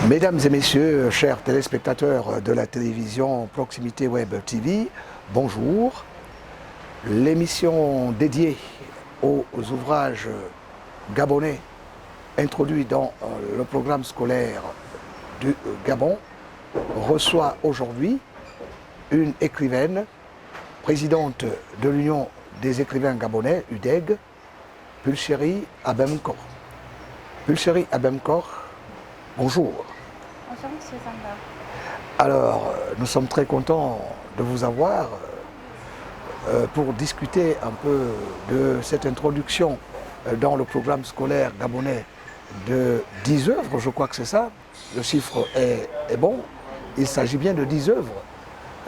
Mesdames et messieurs, chers téléspectateurs de la télévision Proximité Web TV, bonjour. L'émission dédiée aux ouvrages gabonais introduits dans le programme scolaire du Gabon reçoit aujourd'hui une écrivaine, présidente de l'Union des écrivains gabonais, UDEG, Pulchérie Abemkor. Pulchérie Abemkor, bonjour. Bonjour, Monsieur Zamba. Alors, nous sommes très contents de vous avoir pour discuter un peu de cette introduction dans le programme scolaire gabonais de 10 œuvres, je crois que c'est ça. Le chiffre est bon. Il s'agit bien de 10 œuvres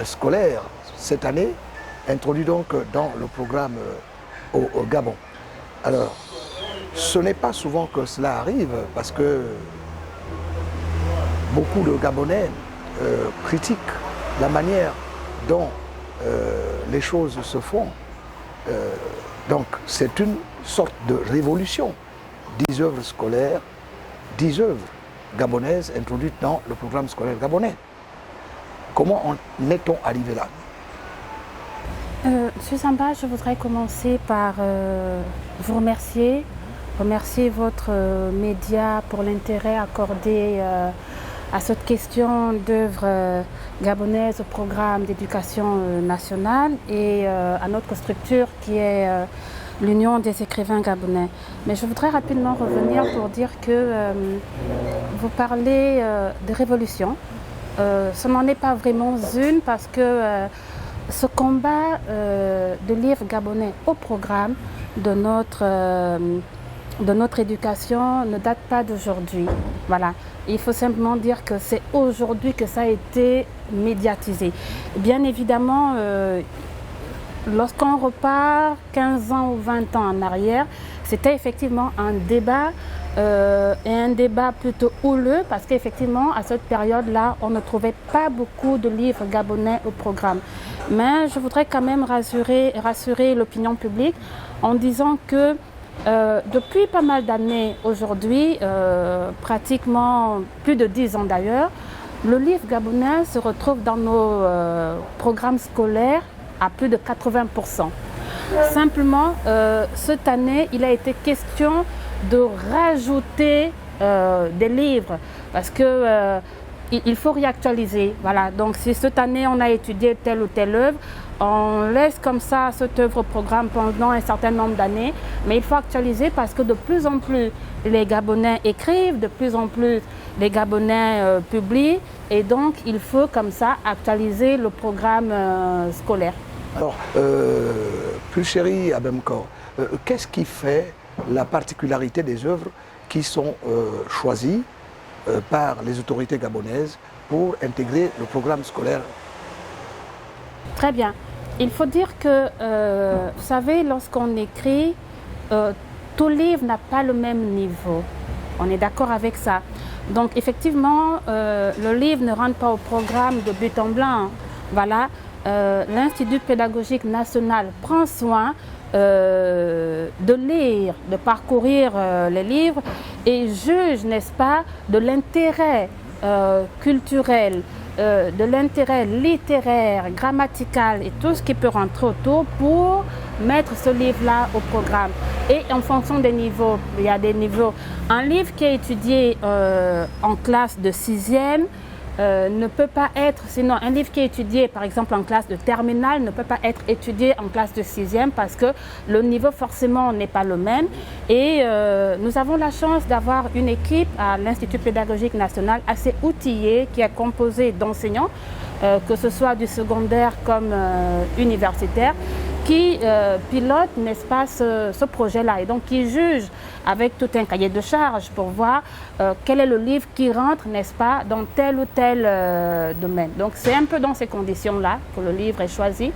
scolaires cette année, introduites donc dans le programme au Gabon. Alors, ce n'est pas souvent que cela arrive parce que beaucoup de Gabonais critiquent la manière dont les choses se font. Donc c'est une sorte de révolution. 10 œuvres scolaires, 10 œuvres gabonaises introduites dans le programme scolaire gabonais. Comment en est-on arrivé là? Monsieur Zamba, je voudrais commencer par vous remercier votre média pour l'intérêt accordé à cette question d'œuvres gabonaises au programme d'éducation nationale et à notre structure qui est l'Union des écrivains gabonais. Mais je voudrais rapidement revenir pour dire que vous parlez de révolution. Ce n'en est pas vraiment une parce que ce combat de livres gabonais au programme de notre éducation ne date pas d'aujourd'hui. Voilà. Il faut simplement dire que c'est aujourd'hui que ça a été médiatisé. Bien évidemment, lorsqu'on repart 15 ans ou 20 ans en arrière, c'était effectivement un débat et un débat plutôt houleux parce qu'effectivement, à cette période-là, on ne trouvait pas beaucoup de livres gabonais au programme. Mais je voudrais quand même rassurer l'opinion publique en disant que depuis pas mal d'années aujourd'hui, pratiquement plus de 10 ans d'ailleurs, le livre gabonais se retrouve dans nos programmes scolaires à plus de 80%. Simplement, cette année, il a été question de rajouter des livres parce que il faut réactualiser. Voilà. Donc si cette année on a étudié telle ou telle œuvre, on laisse comme ça cette œuvre au programme pendant un certain nombre d'années, mais il faut actualiser parce que de plus en plus les Gabonais écrivent, de plus en plus les Gabonais publient, et donc il faut comme ça actualiser le programme scolaire. Alors, Pulchérie Abemkor, qu'est-ce qui fait la particularité des œuvres qui sont choisies par les autorités gabonaises pour intégrer le programme scolaire? Très bien. Il faut dire que, vous savez, lorsqu'on écrit, tout livre n'a pas le même niveau. On est d'accord avec ça. Donc, effectivement, le livre ne rentre pas au programme de but en blanc. Voilà. L'Institut pédagogique national prend soin de lire, de parcourir les livres et juge, n'est-ce pas, de l'intérêt culturel, de l'intérêt littéraire, grammatical et tout ce qui peut rentrer autour pour mettre ce livre-là au programme. Et en fonction des niveaux, il y a des niveaux. Un livre qui est étudié en classe de 6e ne peut pas être, sinon un livre qui est étudié par exemple en classe de terminale ne peut pas être étudié en classe de 6e parce que le niveau forcément n'est pas le même. Et nous avons la chance d'avoir une équipe à l'Institut pédagogique national assez outillée qui est composée d'enseignants, que ce soit du secondaire comme universitaire, qui pilote, n'est-ce pas, ce projet-là et donc qui juge avec tout un cahier de charges pour voir quel est le livre qui rentre, n'est-ce pas, dans tel ou tel domaine. Donc c'est un peu dans ces conditions-là que le livre est choisi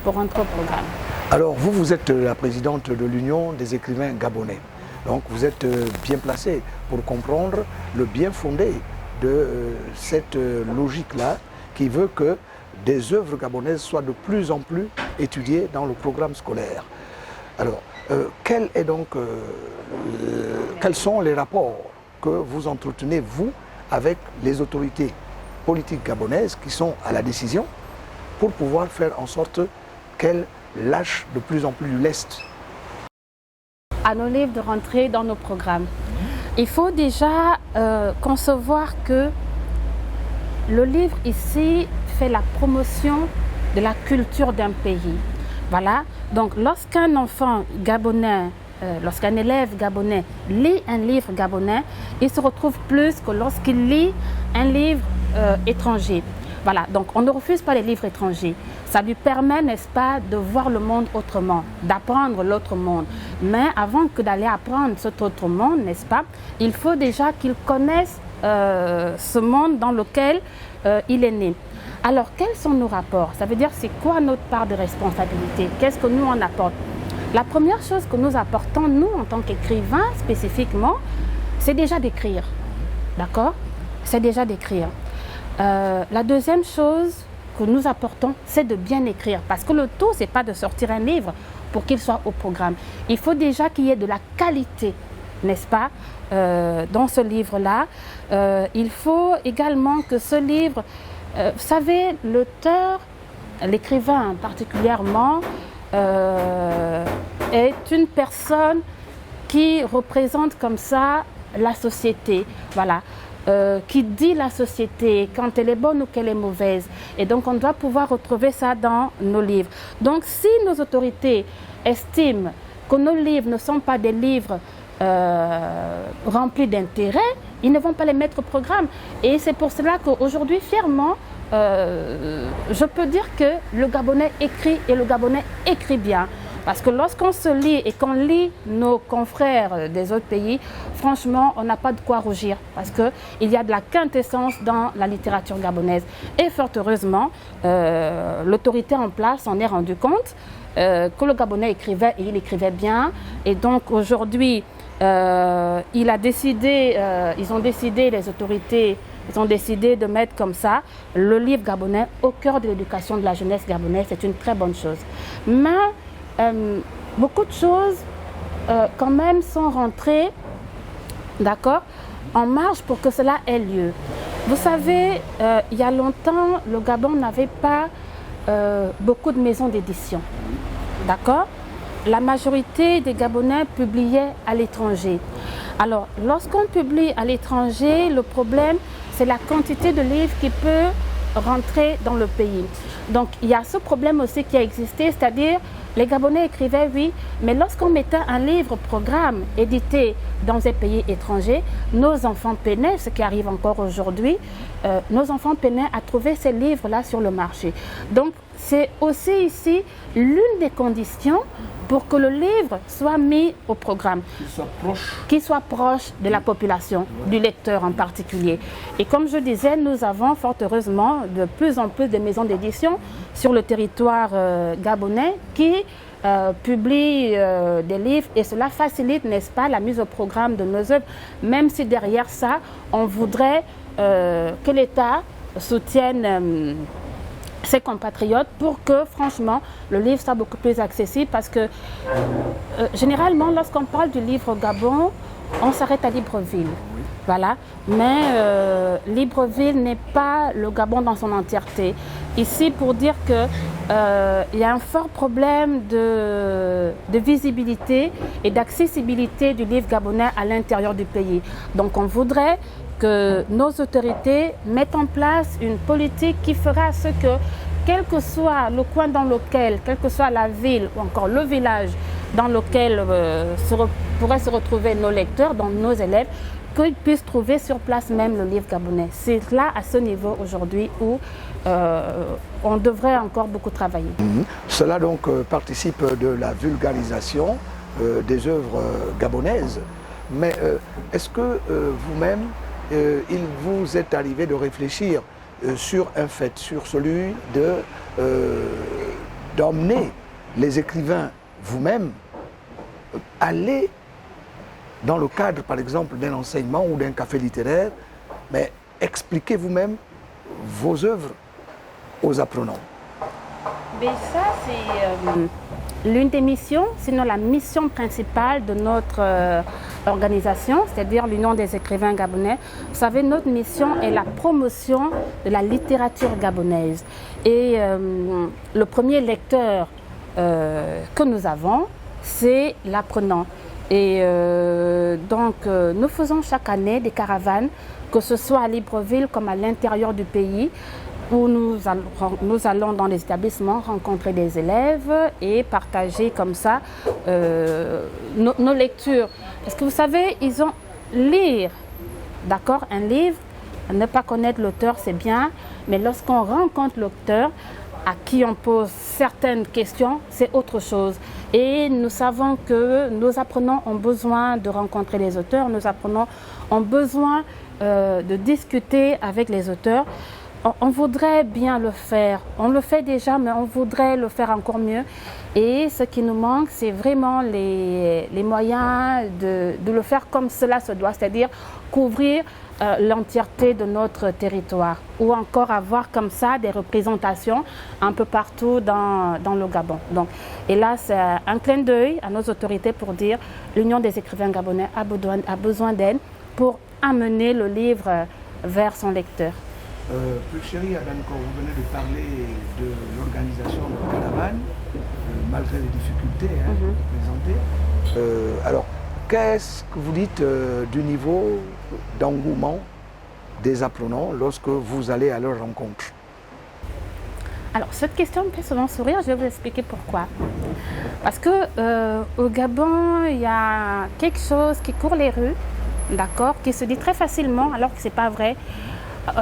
pour rentrer au programme. Alors vous êtes la présidente de l'Union des écrivains gabonais. Donc vous êtes bien placée pour comprendre le bien fondé de cette logique-là qui veut que des œuvres gabonaises soient de plus en plus étudiées dans le programme scolaire. Alors, quels sont les rapports que vous entretenez, vous, avec les autorités politiques gabonaises qui sont à la décision pour pouvoir faire en sorte qu'elles lâchent de plus en plus lest à nos livres de rentrer dans nos programmes. Il faut déjà concevoir que le livre ici fait la promotion de la culture d'un pays. Voilà. Donc lorsqu'un enfant gabonais, lorsqu'un élève gabonais lit un livre gabonais, il se retrouve plus que lorsqu'il lit un livre étranger. Voilà, donc on ne refuse pas les livres étrangers. Ça lui permet, n'est-ce pas, de voir le monde autrement, d'apprendre l'autre monde. Mais avant que d'aller apprendre cet autre monde, n'est-ce pas, il faut déjà qu'il connaisse ce monde dans lequel il est né. Alors, quels sont nos rapports? Ça veut dire, c'est quoi notre part de responsabilité? Qu'est-ce que nous on apporte? La première chose que nous apportons, nous, en tant qu'écrivains spécifiquement, c'est déjà d'écrire. D'accord? C'est déjà d'écrire. La deuxième chose que nous apportons, c'est de bien écrire. Parce que le tout, ce n'est pas de sortir un livre pour qu'il soit au programme. Il faut déjà qu'il y ait de la qualité, n'est-ce pas, dans ce livre-là. Il faut également que ce livre, vous savez, l'auteur, l'écrivain particulièrement, est une personne qui représente comme ça la société. Voilà. Qui dit la société, quand elle est bonne ou qu'elle est mauvaise. Et donc, on doit pouvoir retrouver ça dans nos livres. Donc, si nos autorités estiment que nos livres ne sont pas des livres remplis d'intérêt, ils ne vont pas les mettre au programme. Et c'est pour cela qu'aujourd'hui, fièrement, je peux dire que le Gabonais écrit et le Gabonais écrit bien. Parce que lorsqu'on se lit et qu'on lit nos confrères des autres pays, franchement, on n'a pas de quoi rougir. Parce qu'il y a de la quintessence dans la littérature gabonaise. Et fort heureusement, l'autorité en place s'en est rendu compte que le Gabonais écrivait et il écrivait bien. Et donc aujourd'hui, ils ont décidé, les autorités, ils ont décidé de mettre comme ça le livre gabonais au cœur de l'éducation de la jeunesse gabonaise. C'est une très bonne chose. Mais beaucoup de choses quand même sont rentrées, d'accord, en marge pour que cela ait lieu. Vous savez, il y a longtemps, le Gabon n'avait pas beaucoup de maisons d'édition, d'accord. La majorité des Gabonais publiaient à l'étranger. Alors, lorsqu'on publie à l'étranger, le problème, c'est la quantité de livres qui peut rentrer dans le pays. Donc, il y a ce problème aussi qui a existé, c'est-à-dire les Gabonais écrivaient, oui, mais lorsqu'on mettait un livre-programme édité dans un pays étranger, nos enfants peinaient, ce qui arrive encore aujourd'hui, nos enfants peinaient à trouver ces livres-là sur le marché. Donc, c'est aussi ici l'une des conditions pour que le livre soit mis au programme. Qu'il soit proche de la population, du lecteur en particulier. Et comme je disais, nous avons fort heureusement de plus en plus de maisons d'édition sur le territoire gabonais qui publient des livres et cela facilite, n'est-ce pas, la mise au programme de nos œuvres, même si derrière ça, on voudrait que l'État soutienne ses compatriotes pour que, franchement, le livre soit beaucoup plus accessible parce que, généralement, lorsqu'on parle du livre au Gabon, on s'arrête à Libreville. Voilà. Mais Libreville n'est pas le Gabon dans son entièreté. Ici, pour dire qu'il y a un fort problème de visibilité et d'accessibilité du livre gabonais à l'intérieur du pays. Donc, on voudrait que nos autorités mettent en place une politique qui fera ce que, quel que soit le coin dans lequel, quelle que soit la ville ou encore le village dans lequel pourraient se retrouver nos lecteurs, donc nos élèves, qu'ils puissent trouver sur place même le livre gabonais. C'est là, à ce niveau aujourd'hui, où on devrait encore beaucoup travailler. Cela donc participe de la vulgarisation des œuvres gabonaises. Mais est-ce que vous-même, il vous est arrivé de réfléchir sur un fait, sur celui d'emmener les écrivains vous-même aller dans le cadre, par exemple, d'un enseignement ou d'un café littéraire, mais expliquer vous-même vos œuvres aux apprenants? Mais ça, c'est l'une des missions, sinon la mission principale de notre organisation, c'est-à-dire l'Union des écrivains gabonais, vous savez, notre mission est la promotion de la littérature gabonaise. Et le premier lecteur que nous avons, c'est l'apprenant. Et donc, nous faisons chaque année des caravanes, que ce soit à Libreville comme à l'intérieur du pays, où nous allons dans les établissements rencontrer des élèves et partager comme ça nos lectures. Parce que vous savez, ils ont lire, d'accord, un livre, ne pas connaître l'auteur, c'est bien, mais lorsqu'on rencontre l'auteur, à qui on pose certaines questions, c'est autre chose. Et nous savons que nos apprenants ont besoin de rencontrer les auteurs, nos apprenants ont besoin de discuter avec les auteurs. On voudrait bien le faire, on le fait déjà, mais on voudrait le faire encore mieux. Et ce qui nous manque, c'est vraiment les moyens de le faire comme cela se doit, c'est-à-dire couvrir l'entièreté de notre territoire, ou encore avoir comme ça des représentations un peu partout dans le Gabon. Donc, et là, c'est un clin d'œil à nos autorités pour dire l'Union des écrivains gabonais a besoin d'aide pour amener le livre vers son lecteur. Chérie Adanko, vous venez de parler de l'organisation de caravane, malgré les difficultés présentées. Alors, qu'est-ce que vous dites du niveau d'engouement des apprenants lorsque vous allez à leur rencontre? Alors, cette question me fait souvent sourire, je vais vous expliquer pourquoi. Parce que au Gabon, il y a quelque chose qui court les rues, d'accord, qui se dit très facilement, alors que ce n'est pas vrai.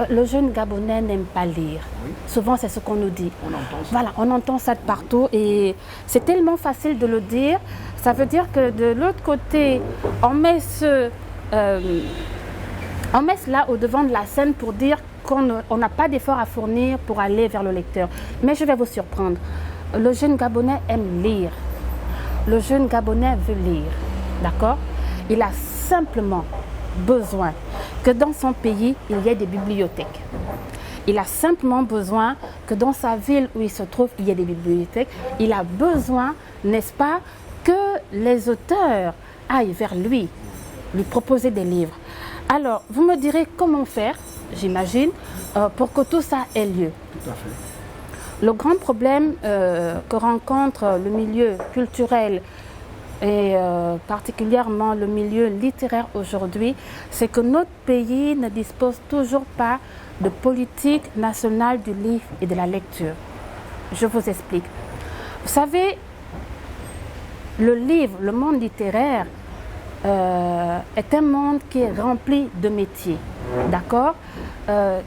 Le jeune Gabonais n'aime pas lire. Oui. Souvent, c'est ce qu'on nous dit. On entend ça. Voilà, on entend ça de partout et c'est tellement facile de le dire. Ça veut dire que de l'autre côté, on met cela au devant de la scène pour dire qu'on n'a pas d'effort à fournir pour aller vers le lecteur. Mais je vais vous surprendre. Le jeune Gabonais aime lire. Le jeune Gabonais veut lire. D'accord? Il a simplement besoin que dans son pays, il y ait des bibliothèques. Il a simplement besoin que dans sa ville où il se trouve, il y ait des bibliothèques. Il a besoin, n'est-ce pas, que les auteurs aillent vers lui proposer des livres. Alors, vous me direz comment faire, j'imagine, pour que tout ça ait lieu. Tout à fait. Le grand problème que rencontre le milieu culturel et particulièrement le milieu littéraire aujourd'hui, c'est que notre pays ne dispose toujours pas de politique nationale du livre et de la lecture. Je vous explique. Vous savez, le livre, le monde littéraire est un monde qui est rempli de métiers, d'accord?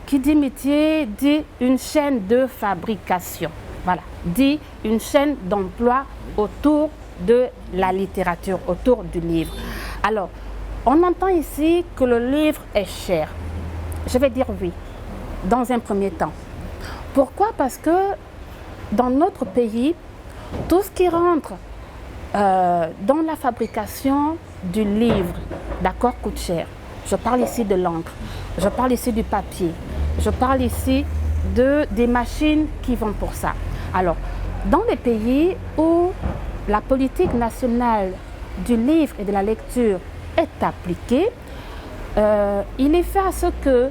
Qui dit métier dit une chaîne de fabrication, voilà, dit une chaîne d'emploi autour de la littérature, autour du livre. Alors, on entend ici que le livre est cher. Je vais dire oui, dans un premier temps. Pourquoi? Parce que dans notre pays, tout ce qui rentre dans la fabrication du livre, d'accord, coûte cher. Je parle ici de l'encre, je parle ici du papier, je parle ici des machines qui vont pour ça. Alors, dans les pays où la politique nationale du livre et de la lecture est appliquée, il est fait à ce que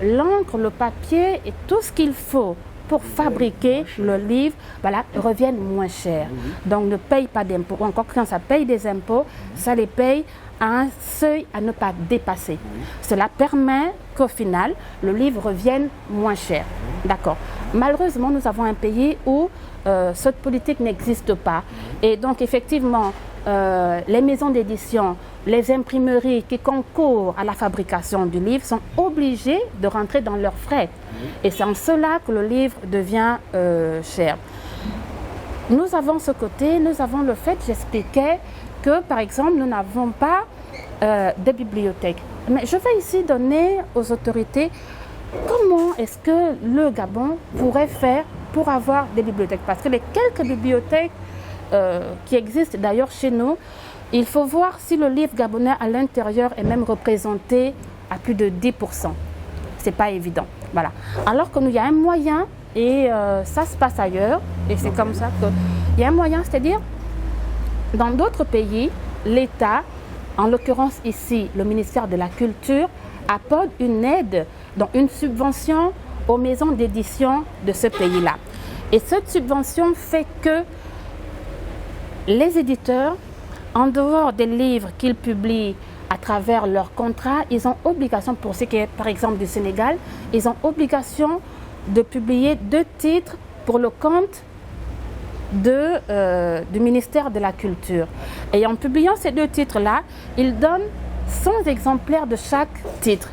l'encre, le papier et tout ce qu'il faut pour fabriquer le livre, voilà, reviennent moins cher. Donc ne paye pas d'impôts. Ou encore quand ça paye des impôts, ça les paye à un seuil à ne pas dépasser. Cela permet qu'au final, le livre revienne moins cher. D'accord. Malheureusement, nous avons un pays où cette politique n'existe pas. Et donc, effectivement, les maisons d'édition, les imprimeries qui concourent à la fabrication du livre sont obligées de rentrer dans leurs frais. Et c'est en cela que le livre devient cher. Nous avons ce côté, nous avons le fait, j'expliquais, que par exemple, nous n'avons pas de bibliothèque. Mais je vais ici donner aux autorités comment est-ce que le Gabon pourrait faire pour avoir des bibliothèques. Parce que les quelques bibliothèques qui existent d'ailleurs chez nous, il faut voir si le livre gabonais à l'intérieur est même représenté à plus de 10%. Ce n'est pas évident. Voilà. Alors que nous, il y a un moyen, et ça se passe ailleurs, et c'est comme ça qu'il y a un moyen, c'est-à-dire, dans d'autres pays, l'État en l'occurrence ici, le ministère de la Culture, apporte une aide, donc une subvention aux maisons d'édition de ce pays-là. Et cette subvention fait que les éditeurs, en dehors des livres qu'ils publient à travers leur contrat, ils ont obligation, pour ce qui est par exemple du Sénégal, ils ont obligation de publier 2 titres pour le compte du ministère de la Culture. Et en publiant ces 2 titres-là, ils donnent 100 exemplaires de chaque titre.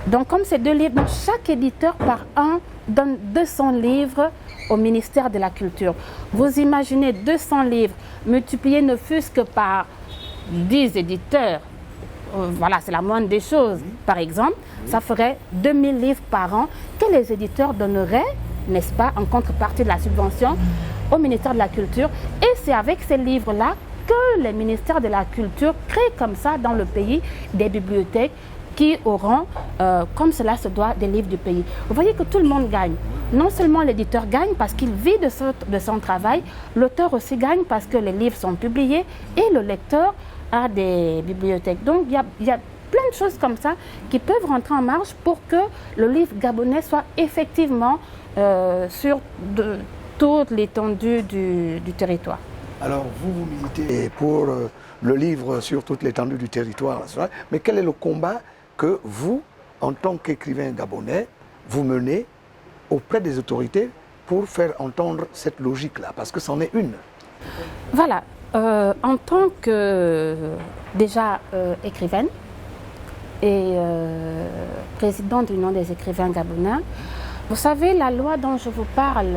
Donc comme ces 2 livres, donc chaque éditeur par an donne 200 livres au ministère de la Culture. Vous imaginez 200 livres multipliés ne fût-ce que par 10 éditeurs. Voilà, c'est la moindre des choses. Par exemple, ça ferait 2000 livres par an que les éditeurs donneraient, n'est-ce pas, en contrepartie de la subvention au ministère de la Culture. Et c'est avec ces livres-là que les ministères de la Culture créent comme ça dans le pays des bibliothèques qui auront, comme cela se doit, des livres du pays. Vous voyez que tout le monde gagne. Non seulement l'éditeur gagne parce qu'il vit de son travail, l'auteur aussi gagne parce que les livres sont publiés et le lecteur a des bibliothèques. Donc il y a plein de choses comme ça qui peuvent rentrer en marche pour que le livre gabonais soit effectivement sur toute l'étendue du territoire. Alors vous militez pour le livre sur toute l'étendue du territoire, mais quel est le combat que vous, en tant qu'écrivain gabonais, vous menez auprès des autorités pour faire entendre cette logique-là, parce que c'en est une. Voilà, en tant que déjà écrivaine et présidente de l'Union des écrivains gabonais, vous savez, la loi dont je vous parle,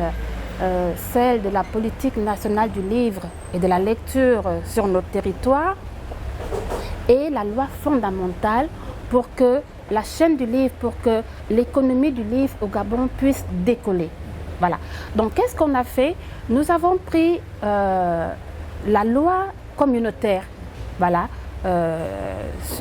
celle de la politique nationale du livre et de la lecture sur notre territoire, est la loi fondamentale pour que la chaîne du livre, pour que l'économie du livre au Gabon puisse décoller. Voilà. Donc, qu'est-ce qu'on a fait? Nous avons pris la loi communautaire, voilà,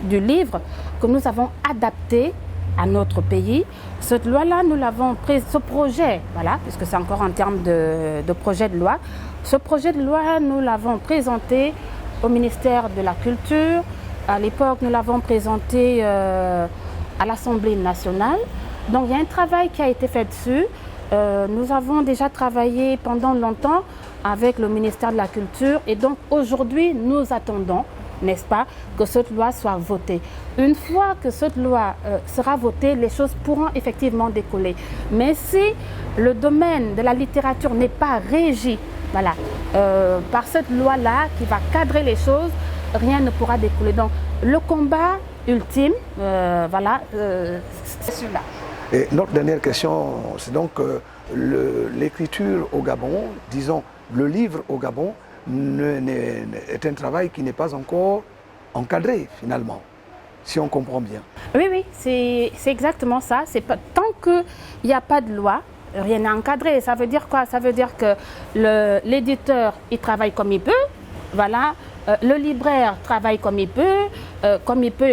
du livre que nous avons adaptée à notre pays. Cette loi-là, nous l'avons prise, ce projet, voilà, puisque c'est encore en termes de projet de loi. Ce projet de loi, nous l'avons présenté au ministère de la Culture. À l'époque, nous l'avons présenté à l'Assemblée nationale. Donc, il y a un travail qui a été fait dessus. Nous avons déjà travaillé pendant longtemps avec le ministère de la Culture. Et donc, aujourd'hui, nous attendons, n'est-ce pas, que cette loi soit votée. Une fois que cette loi sera votée, les choses pourront effectivement décoller. Mais si le domaine de la littérature n'est pas régi, voilà, par cette loi-là qui va cadrer les choses, rien ne pourra décoller. Donc, le combat ultime, voilà, c'est celui-là. Et notre dernière question, c'est donc l'écriture au Gabon, disons le livre au Gabon, est un travail qui n'est pas encore encadré finalement, si on comprend bien. Oui, oui, c'est exactement ça. Tant qu'il n'y a pas de loi, rien n'est encadré. Ça veut dire quoi? Ça veut dire que l'éditeur, il travaille comme il peut, voilà. Le libraire travaille comme il peut et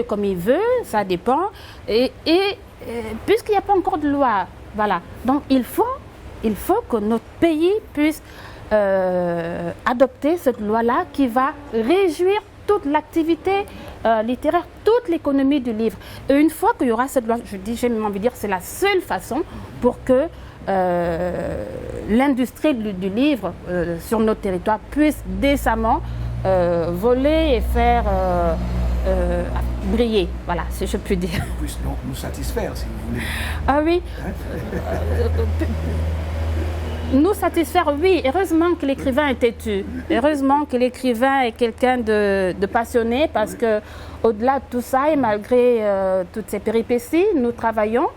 comme il veut, ça dépend. Et puisqu'il n'y a pas encore de loi, voilà. Donc il faut que notre pays puisse adopter cette loi-là qui va réjouir toute l'activité littéraire, toute l'économie du livre. Et une fois qu'il y aura cette loi, j'ai même envie de dire, c'est la seule façon pour que l'industrie du livre sur notre territoire puisse décemment voler et faire briller, voilà, si je puis dire. Puisse donc nous satisfaire, si vous voulez. Ah oui. Nous satisfaire, oui. Heureusement que l'écrivain est têtu. Heureusement que l'écrivain est quelqu'un de passionné, parce que au-delà de tout ça et malgré toutes ces péripéties, nous travaillons.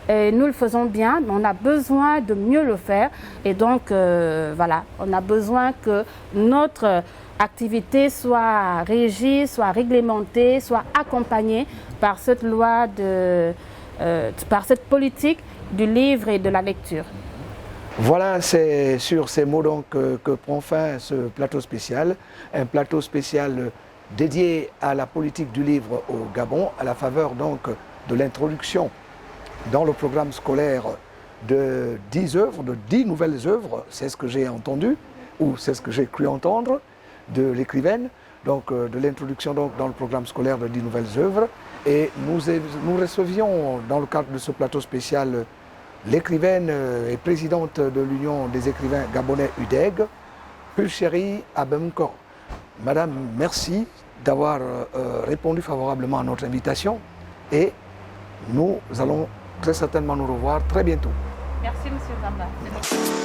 Et nous le faisons bien, mais on a besoin de mieux le faire. Et donc, voilà, on a besoin que notre activité soit régie, soit réglementée, soit accompagnée par cette loi, par cette politique du livre et de la lecture. Voilà, c'est sur ces mots donc que prend fin ce plateau spécial. Un plateau spécial dédié à la politique du livre au Gabon, à la faveur donc de l'introduction dans le programme scolaire de 10 œuvres, de 10 nouvelles œuvres, c'est ce que j'ai entendu, ou c'est ce que j'ai cru entendre, de l'écrivaine donc, de l'introduction dans le programme scolaire de 10 nouvelles œuvres. Et nous recevions dans le cadre de ce plateau spécial l'écrivaine et présidente de l'Union des écrivains gabonais UDEG, Pulchérie Abemko. Madame, merci d'avoir répondu favorablement à notre invitation et nous allons très certainement nous revoir très bientôt. Merci, Monsieur Zamba.